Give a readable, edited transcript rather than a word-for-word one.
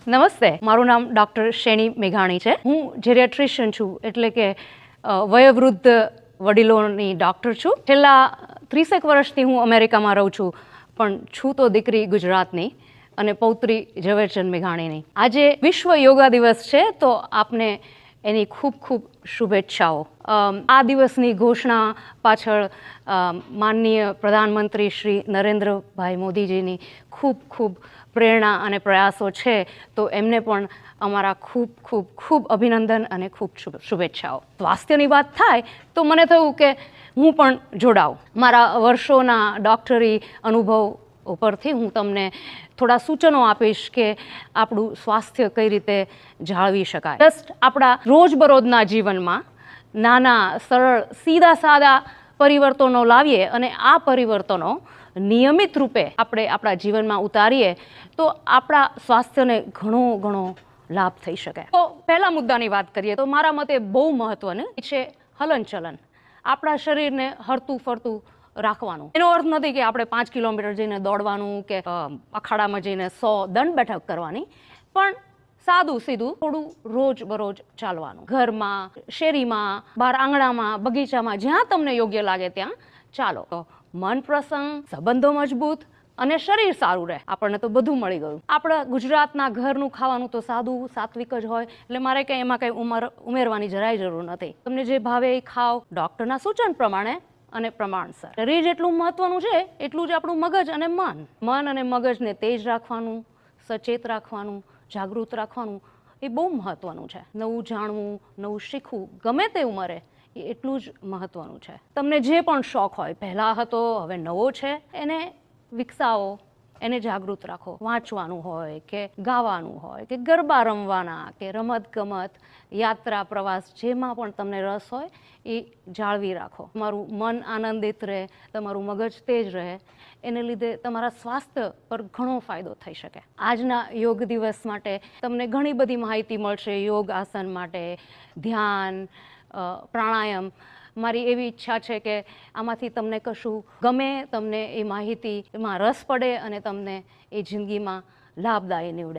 નમસ્તે, મારું નામ ડૉક્ટર શેણી મેઘાણી છે. હું જેરિયાટ્રિશિયન છું, એટલે કે વયોવૃદ્ધ વડીલોની ડૉક્ટર છું. છેલ્લા 30 વર્ષથી હું અમેરિકામાં રહું છું, પણ છું તો દીકરી ગુજરાતની અને પૌત્રી ઝવેરચંદ મેઘાણીની. આજે વિશ્વ યોગા દિવસ છે, તો આપને એની ખૂબ ખૂબ શુભેચ્છાઓ. આ દિવસની ઘોષણા પાછળ માનનીય પ્રધાનમંત્રી શ્રી નરેન્દ્રભાઈ મોદીજીની ખૂબ ખૂબ પ્રેરણા અને પ્રયાસો છે, તો એમને પણ અમારા ખૂબ ખૂબ ખૂબ અભિનંદન અને ખૂબ શુભેચ્છાઓ. સ્વાસ્થ્યની વાત થાય તો મને થયું કે હું પણ જોડાઉં. મારા વર્ષોના ડૉક્ટરી અનુભવ ઉપરથી હું તમને થોડા સૂચનો આપીશ કે આપણું સ્વાસ્થ્ય કઈ રીતે જાળવી શકાય. જસ્ટ આપણા રોજબરોજના જીવનમાં નાના સરળ સીધા સાદા પરિવર્તનો લાવીએ અને આ પરિવર્તનો નિયમિત રૂપે આપણે આપણા જીવનમાં ઉતારીએ તો આપણા સ્વાસ્થ્યને ઘણો લાભ થઈ શકે. તો પહેલા મુદ્દાની વાત કરીએ તો મારા મતે બહુ મહત્વનું છે હલનચલન. આપણા શરીરને હરતું ફરતું રાખવાનું. એનો અર્થ નથી કે આપણે 5 કિલોમીટર જઈને દોડવાનું કે અખાડામાં જઈને 100 દંડ બેઠક કરવાની, પણ સાદું સીધું થોડું રોજ ચાલવાનું. ઘરમાં, શેરીમાં, બહાર આંગણામાં, બગીચામાં, જ્યાં તમને યોગ્ય લાગે ત્યાં ચાલો. તો મન પ્રસન્ન, સંબંધો મજબૂત અને શરીર સારું રહે. આપણને તો બધું મળી ગયું. આપણા ગુજરાતના ઘરનું ખાવાનું તો સાદું સાત્વિક જ હોય, એટલે મારે કંઈ એમાં કંઈ ઉમેરવાની જરાય જરૂર નથી. તમને જે ભાવે એ ખાઓ, ડૉક્ટરના સૂચન પ્રમાણે અને પ્રમાણસર. શરીર જેટલું મહત્વનું છે એટલું જ આપણું મગજ અને મન અને મગજને તેજ રાખવાનું, સચેત રાખવાનું, જાગૃત રાખવાનું એ બહુ મહત્વનું છે. નવું જાણવું, નવું શીખવું ગમે તે ઉંમરે એ એટલું જ મહત્વનું છે. તમને જે પણ શોખ હોય, પહેલાં હતો હવે નવો છે, એને વિકસાવો, એને જાગૃત રાખો. વાંચવાનું હોય કે ગાવાનું હોય કે ગરબા રમવાના કે રમતગમત, યાત્રા, પ્રવાસ, જેમાં પણ તમને રસ હોય એ જાળવી રાખો. તમારું મન આનંદિત રહે, તમારું મગજ તેજ રહે, એને લીધે તમારા સ્વાસ્થ્ય પર ઘણો ફાયદો થઈ શકે. આજના યોગ દિવસ માટે તમને ઘણી બધી માહિતી મળશે. યોગ આસન માટે, ધ્યાન, પ્રાણાયામ. મારી એવી ઈચ્છા છે કે આમાંથી તમને કશું ગમે, તમને એ માહિતીમાં રસ પડે અને તમને એ જિંદગીમાં લાભદાયી નીવડે.